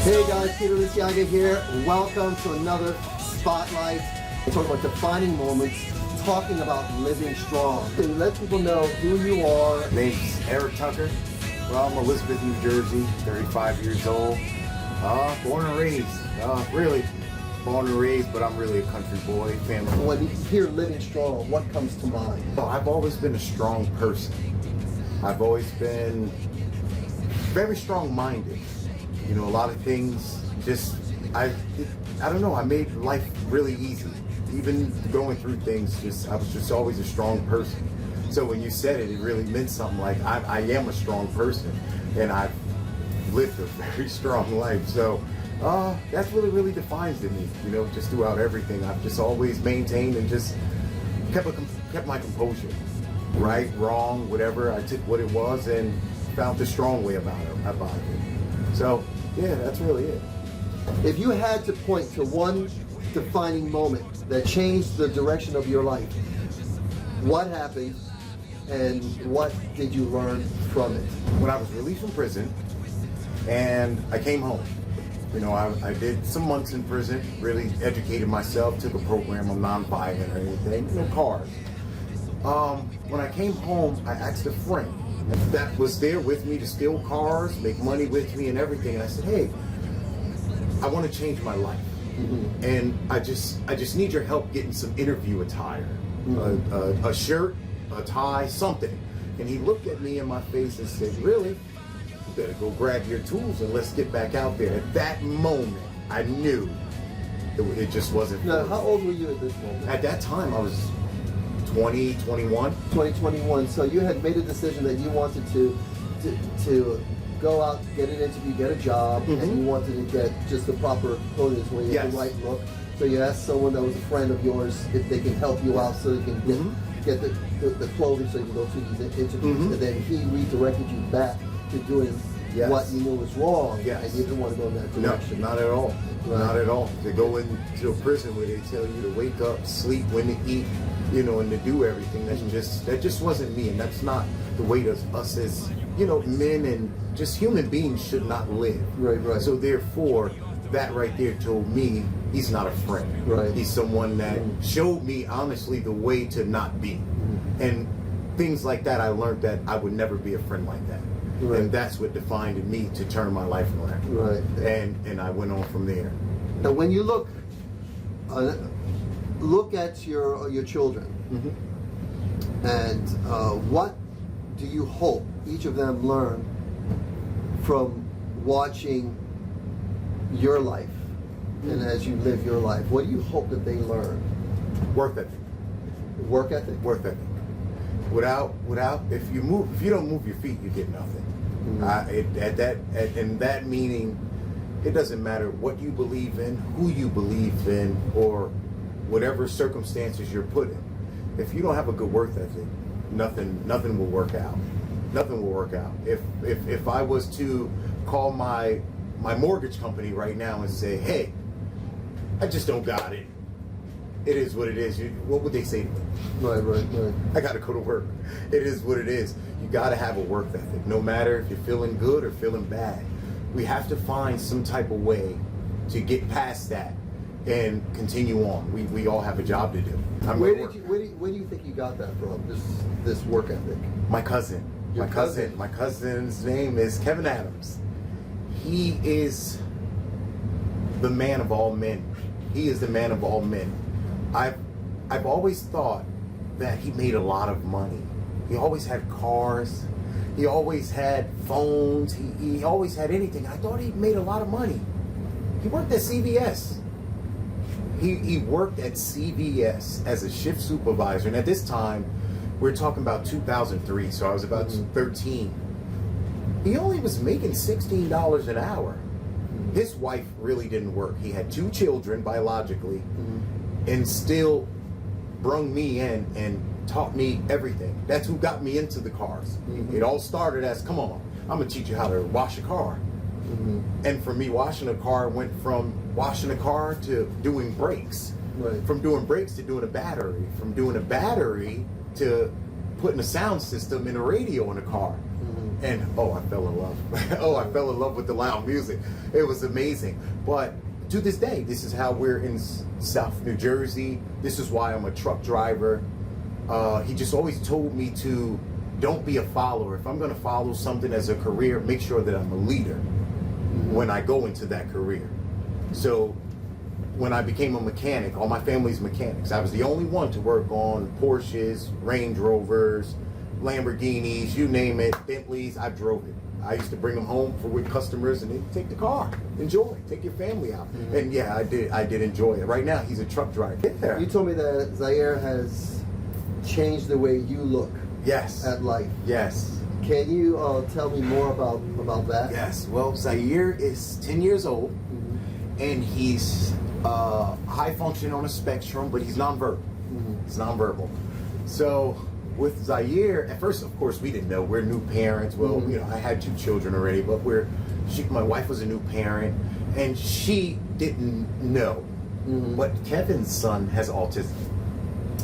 Hey guys, Peter Liciaga here. Welcome to another Spotlight. We're talking about defining moments, talking about living strong. And let people know who you are. Name's Erick Tucker. From Elizabeth, New Jersey, 35 years old. Born and raised. Really born and raised, but I'm really a country boy, family. When you hear living strong, what comes to mind? I've always been a strong person. I've always been very strong-minded. You know, a lot of things I don't know, I made life really easy. Even going through things, I was just always a strong person. So when you said it, it really meant something. Like I am a strong person, and I've lived a very strong life. So that's what it really defines to me. You know, just throughout everything, I've just always maintained and just kept my composure. Right, wrong, whatever. I took what it was and found the strong way about it. So yeah, that's really it. If you had to point to one defining moment that changed the direction of your life, what happened and what did you learn from it? When I was released from prison and I came home, you know, I did some months in prison, really educated myself, took a program on nonviolent or anything, no cars. When I came home, I asked a friend that was there with me to steal cars, make money with me and everything. And I said, hey, I want to change my life. Mm-hmm. And I just need your help getting some interview attire, mm-hmm. a shirt, a tie, something. And he looked at me in my face and said, really? You better go grab your tools and let's get back out there. At that moment, I knew it just wasn't. Now, how old were you at this moment? At that time, I was 2021. 2021. So you had made a decision that you wanted to go out, get an interview, get a job, mm-hmm. and you wanted to get just the proper clothing where you had the right look. So you asked someone that was a friend of yours if they can help you out so you can get the clothing so you can go to these interviews. Mm-hmm. And then he redirected you back to doing what you knew was wrong. Yes. And you didn't want to go in that direction. No, not at all. Right. Not at all. To go into a prison where they tell you to wake up, sleep, when to eat, you know, and to do everything. That just wasn't me, and that's not the way that us as, you know, men and just human beings should not live. Right. So therefore, that right there told me he's not a friend. Right. He's someone that showed me honestly the way to not be. And things like that, I learned that I would never be a friend like that. Right. And that's what defined me to turn my life around. Right. And I went on from there. Now, when you look at your children, mm-hmm. and what do you hope each of them learn from watching your life, and as you live your life? What do you hope that they learn? Work ethic. Work ethic. Work ethic. Without, if you don't move your feet, you get nothing. Mm-hmm. In that meaning, it doesn't matter what you believe in, who you believe in, or whatever circumstances you're put in. If you don't have a good work ethic, nothing will work out. Nothing will work out. If I was to call my mortgage company right now and say, hey, I just don't got it. It is what it is. What would they say to me? Right. I got to go to work. It is what it is. You got to have a work ethic, no matter if you're feeling good or feeling bad. We have to find some type of way to get past that and continue on. We all have a job to do. Where do you think you got that from? This work ethic? My cousin. My cousin's name is Kevin Adams. He is the man of all men. He is the man of all men. I've always thought that he made a lot of money. He always had cars. He always had phones. He always had anything. I thought he made a lot of money. He worked at CVS. He worked at CVS as a shift supervisor. And at this time, we're talking about 2003, so I was about 13. He only was making $16 an hour. His wife really didn't work. He had 2 children biologically, and still brung me in and taught me everything. That's who got me into the cars. It all started as, come on, I'm gonna teach you how to wash a car. And for me, washing a car went from washing a car to doing brakes. Right. From doing brakes to doing a battery. From doing a battery to putting a sound system in a radio in a car. And I fell in love. I fell in love with the loud music. It was amazing. But to this day, this is how we're in South New Jersey. This is why I'm a truck driver. He just always told me to don't be a follower. If I'm going to follow something as a career, make sure that I'm a leader when I go into that career. So when I became a mechanic, all my family's mechanics. I was the only one to work on Porsches, Range Rovers, Lamborghinis, you name it, Bentleys. I drove it. I used to bring them home with customers, and they'd take the car, enjoy, take your family out. And yeah, I did enjoy it. Right now, he's a truck driver. Yeah. You told me that Ziaire has changed the way you look. Yes. At life. Yes. Can you tell me more about that? Yes. Well, Ziaire is 10 years old, and he's high function on a spectrum, but he's nonverbal. He's nonverbal. So with Ziaire, at first, of course, we didn't know. We're new parents. Well, you know, I had 2 children already, but my wife was a new parent, and she didn't know. But Kevin's son has autism.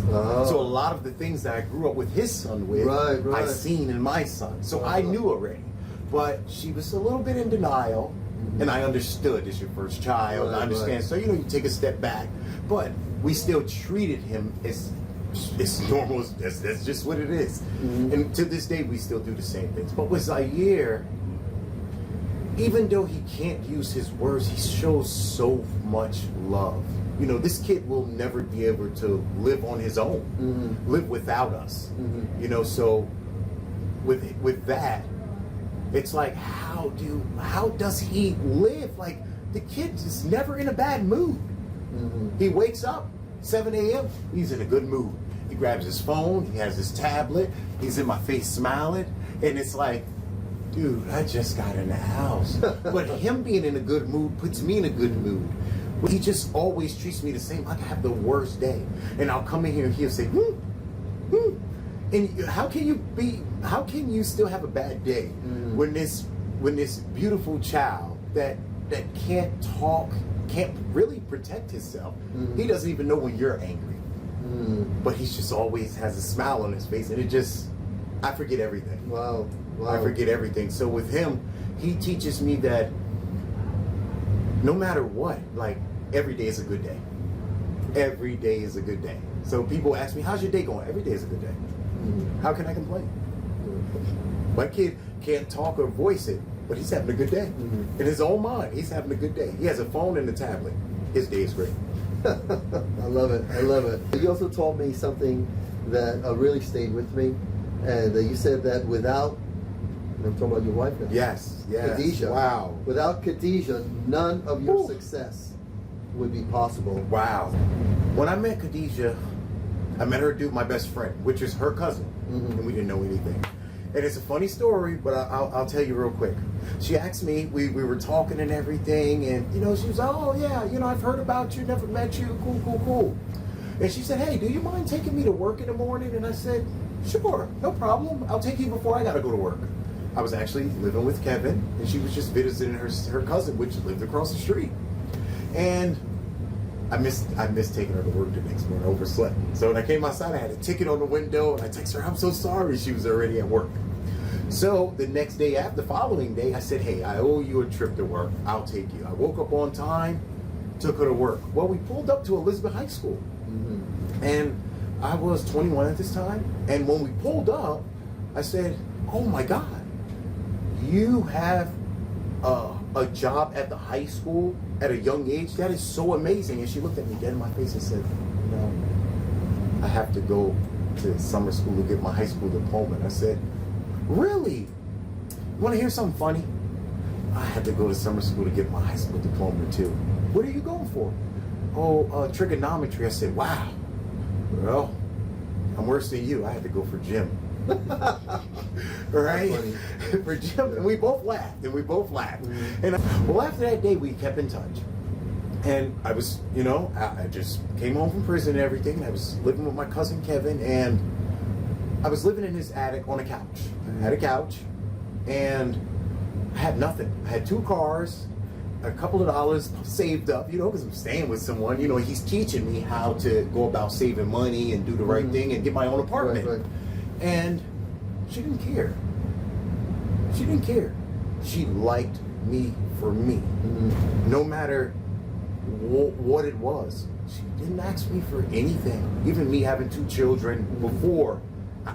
So a lot of the things that I grew up with his son with, I seen in my son. So I knew already. But she was a little bit in denial, and I understood. It's your first child. I understand. So, you know, you take a step back. But we still treated him as normal. That's just what it is. And to this day, we still do the same things. But with Ziaire, even though he can't use his words, he shows so much love. You know, this kid will never be able to live on his own, live without us. You know, so with that, it's like, how does he live? Like, the kid is never in a bad mood. He wakes up 7 a.m., he's in a good mood. He grabs his phone, he has his tablet, he's in my face smiling, and it's like, dude, I just got in the house. But him being in a good mood puts me in a good mood. He just always treats me the same, like I have the worst day. And I'll come in here and he'll say, And how can you still have a bad day when this beautiful child that can't talk, can't really protect himself, he doesn't even know when you're angry. But he just always has a smile on his face, and I forget everything. Wow. I forget everything. So with him, he teaches me that no matter what, like, every day is a good day. Every day is a good day. So people ask me, how's your day going? Every day is a good day. How can I complain? My kid can't talk or voice it, but he's having a good day. In his own mind, he's having a good day. He has a phone and a tablet. His day is great. I love it. I love it. You also told me something that really stayed with me, and you said that without, and I'm talking about your wife now. Yes. Khadijah. Wow. Without Khadijah, none of your success would be possible. Wow. When I met Khadijah, I met her my best friend, which is her cousin, and we didn't know anything. And it's a funny story, but I'll tell you real quick. She asked me, we were talking and everything, and, you know, she was like, oh, yeah, you know, I've heard about you, never met you, cool. And she said, hey, do you mind taking me to work in the morning? And I said, sure, no problem. I'll take you before I got to go to work. I was actually living with Kevin, and she was just visiting her cousin, which lived across the street. And I missed taking her to work the next morning. I overslept. So when I came outside, I had a ticket on the window, and I texted her, I'm so sorry. She was already at work. So the next day, the following day, I said, hey, I owe you a trip to work. I'll take you. I woke up on time, took her to work. Well, we pulled up to Elizabeth High School. And I was 21 at this time. And when we pulled up, I said, oh my God, you have a job at the high school at a young age? That is so amazing. And she looked at me dead in my face and said, no, I have to go to summer school to get my high school diploma. And I said, really? You want to hear something funny? I had to go to summer school to get my high school diploma too. What are you going for? Oh, trigonometry. I said, wow. Well, I'm worse than you. I had to go for gym. Right? For gym. And we both laughed. And well, after that day, we kept in touch. And I was, you know, I just came home from prison and everything. And I was living with my cousin Kevin, and I was living in his attic on a couch. I had a couch, and I had nothing. I had 2 cars, a couple of dollars saved up, you know, because I'm staying with someone. You know, he's teaching me how to go about saving money and do the right thing and get my own apartment. And she didn't care. She didn't care. She liked me for me. No matter what it was. She didn't ask me for anything. Even me having 2 children before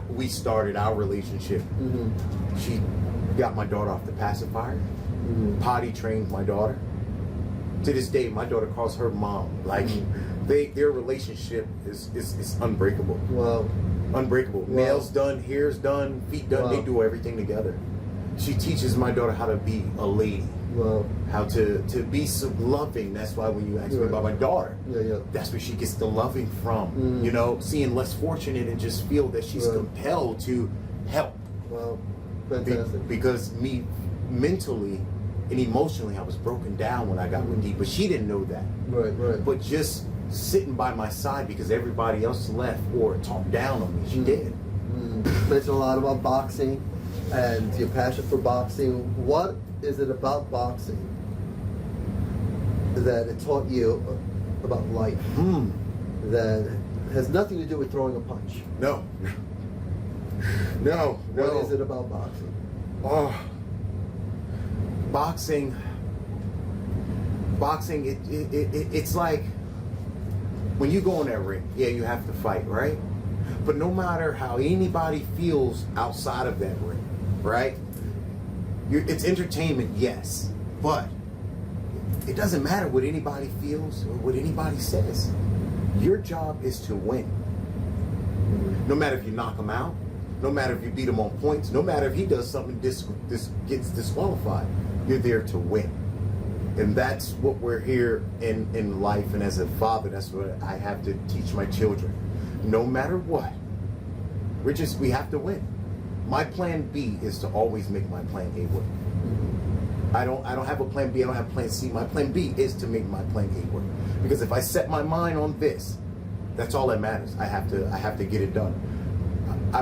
we started our relationship. She got my daughter off the pacifier, potty trained my daughter. To this day, my daughter calls her mom. Like, their relationship is unbreakable. Wow. Unbreakable. Wow. Nails done, hair's done, feet done. Wow. They do everything together. She teaches my daughter how to be a lady. Wow. How to be so loving. That's why when you ask me about my daughter, that's where she gets the loving from. You know, seeing less fortunate and just feel that she's compelled to help. Wow. Fantastic. Because me mentally and emotionally, I was broken down when I got with Dee, but she didn't know that. Right. But just sitting by my side because everybody else left or talked down on me, she did. Mentioned a lot about boxing and your passion for boxing. What is it about boxing that it taught you about life that has nothing to do with throwing a punch? No. What is it about boxing? Oh, boxing, it's like when you go in that ring, you have to fight, right? But no matter how anybody feels outside of that ring, right? It's entertainment, yes, but it doesn't matter what anybody feels or what anybody says. Your job is to win. No matter if you knock him out, no matter if you beat him on points, no matter if he does something gets disqualified, you're there to win. And that's what we're here in life, and as a father, that's what I have to teach my children. No matter what, we have to win. My plan B is to always make my plan A work. I don't have a plan B, I don't have plan C. My plan B is to make my plan A work. Because if I set my mind on this, that's all that matters. I have to get it done.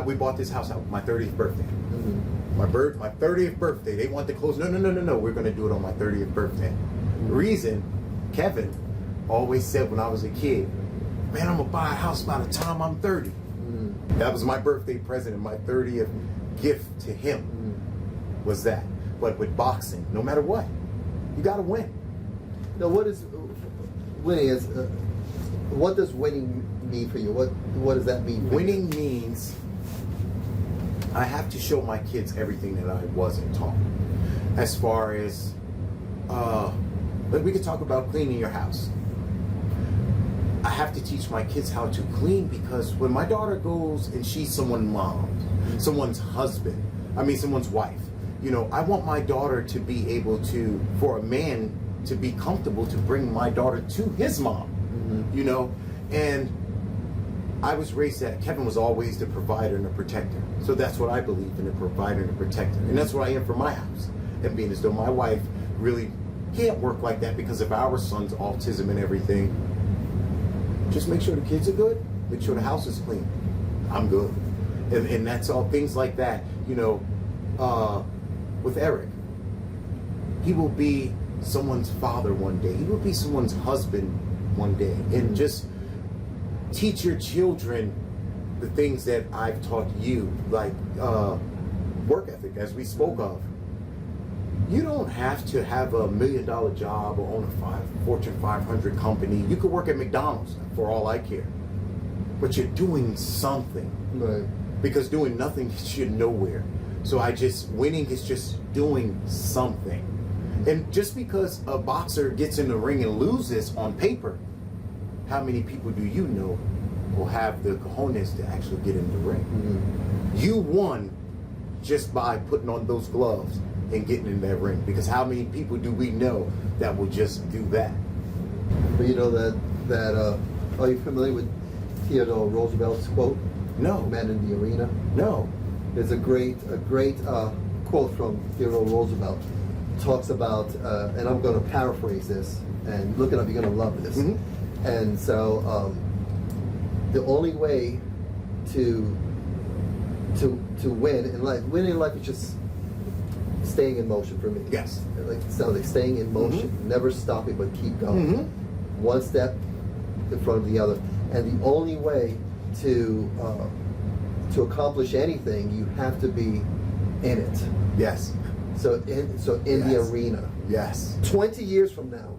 We bought this house out my 30th birthday. My 30th birthday. They want to close. No. We're going to do it on my 30th birthday. The reason, Kevin always said when I was a kid, man, I'm going to buy a house by the time I'm 30. That was my birthday present, and my 30th gift to him was that. But with boxing, no matter what, you got to win. Now, what is winning? What does winning mean for you? What does that mean? Winning means I have to show my kids everything that I wasn't taught. As far as, we could talk about cleaning your house. I have to teach my kids how to clean, because when my daughter goes and she's someone's mom, someone's husband, someone's wife, I want my daughter to be able to, for a man to be comfortable to bring my daughter to his mom, and I was raised that Kevin was always the provider and the protector. So that's what I believe in, the provider and the protector. And that's what I am for my house. And being as though my wife really can't work like that because of our son's autism and everything. Just make sure the kids are good, make sure the house is clean. I'm good. And that's all, things like that. With Erick, he will be someone's father one day. He will be someone's husband one day. And just teach your children the things that I've taught you, like work ethic, as we spoke of. You don't have to have $1 million job or own a Fortune 500 company. You could work at McDonald's for all I care. But you're doing something. Right. Because doing nothing gets you nowhere. So winning is just doing something. And just because a boxer gets in the ring and loses on paper, how many people do you know will have the cojones to actually get in the ring? You won just by putting on those gloves and getting in that ring. Because how many people do we know that will just do that? But you know that are you familiar with Theodore Roosevelt's quote? No. Men in the arena? No. There's a great quote from Theodore Roosevelt. Talks about, and I'm going to paraphrase this, and look it up, you're going to love this. And so the only way to win in life, winning in life is just staying in motion for me. Yes. Like it sounds like staying in motion, never stopping but keep going. One step in front of the other. And the only way to accomplish anything, you have to be in it. Yes. So in the arena. Yes. 20 years from now.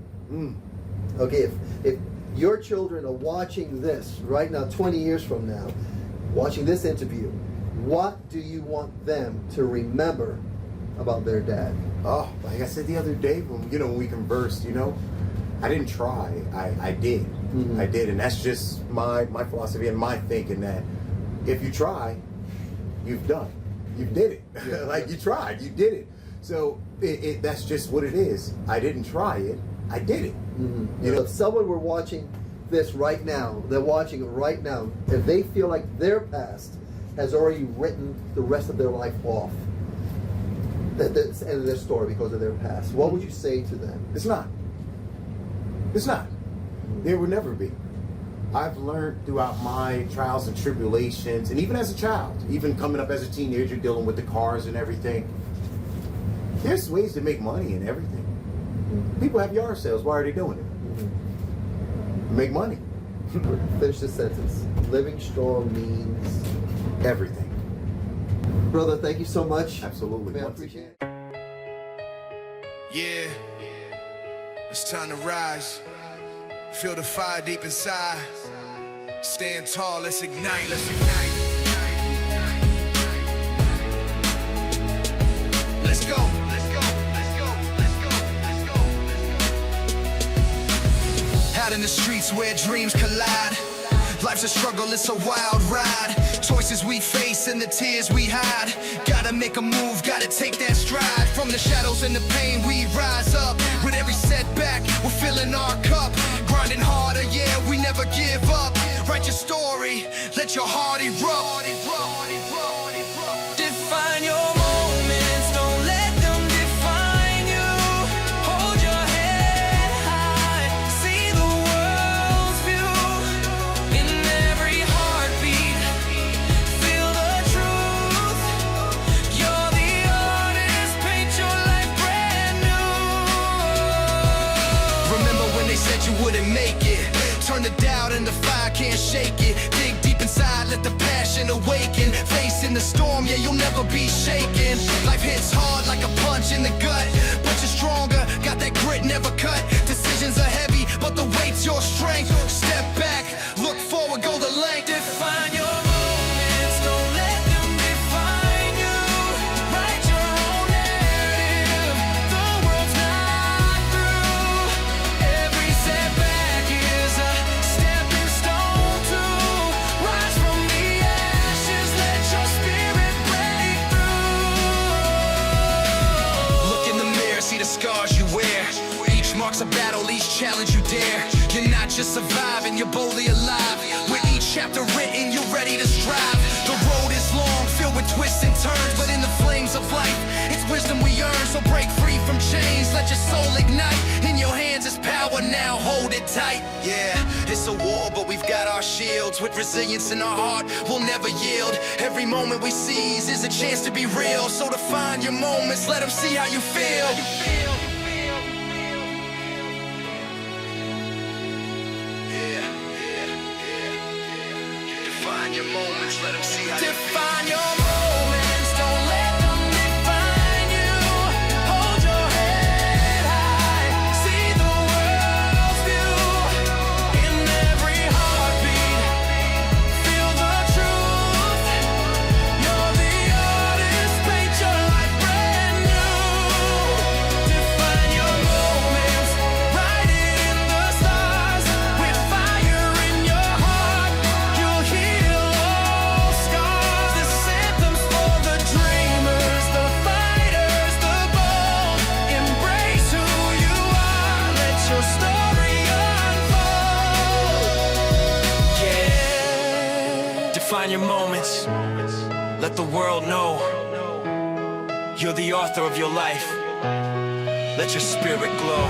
Okay, if your children are watching this right now, 20 years from now, watching this interview, what do you want them to remember about their dad? Oh, like I said the other day when we conversed, I didn't try. I did. I did, and that's just my philosophy and my thinking that if you try, you've done. You did it. Yeah. You tried. You did it. So that's just what it is. I didn't try it. I did it. If someone were watching this right now, they're watching it right now, if they feel like their past has already written the rest of their life off, that's the end of their story because of their past, what would you say to them? It's not. It's not. There will never be. I've learned throughout my trials and tribulations, and even as a child, even coming up as a teenager, dealing with the cars and everything, there's ways to make money and everything. People have yard sales. Why are they doing it? Make money. Finish the sentence. Living strong means Everything. Brother, thank you so much. Absolutely. Man, I appreciate it. Yeah, it's time to rise. Feel the fire deep inside. Stand tall, let's ignite, let's ignite. Let's go, let's go, let's go, let's go, let's go, let's go. Out in the streets where dreams collide. Life's a struggle, it's a wild ride. Choices we face and the tears we hide. Gotta make a move, gotta take that stride. From the shadows and the pain we rise up. With every setback, we're filling our cup. Grinding harder, yeah, we never give up. Write your story, let your heart erupt. Define your moments, don't let them define you. Hold your head high, see the world's view. In every heartbeat, feel the truth. You're the artist, paint your life brand new. Remember when they said you wouldn't make it? Turn the doubt and the fire, can't shake it. Dig deep inside, let the passion awaken. Facing the storm, yeah, you'll never be shaken. Life hits hard like a punch in the gut, but you're stronger, got that grit, never cut. Decisions are heavy, but the weight's your strength. Step back, look forward, go the length. Define your moments, don't let them define you. Write your own narrative, the world's not through. Every setback is a stepping stone to rise from the ashes, let your spirit break through. Look in the mirror, see the scars you wear. Each marks a battle, each challenge you dare. You're not just surviving, you're boldly alive. With each chapter written, you're ready to strive. The road is long, filled with twists and turns, but in the flames of life, it's wisdom we earn. So break free from chains, let your soul ignite. In your hands is power, now hold it tight. Yeah, it's a war, but we've got our shields. With resilience in our heart, we'll never yield. Every moment we seize is a chance to be real. So define your moments, let them see how you feel. Define your moments, let them see how you feel. Define your moments, don't let them define you. Hold your head high, see the world's view. In every heartbeat, feel the truth. You're the artist, paint your life brand new. Define your moments, write it in the stars. With fire in your heart, you'll heal all scars. This anthem's for the dreamers, the fighters, the bold. Embrace who you are, let your story unfold. Yeah. Define your moments, let the world know you're the author of your life. Let your spirit glow.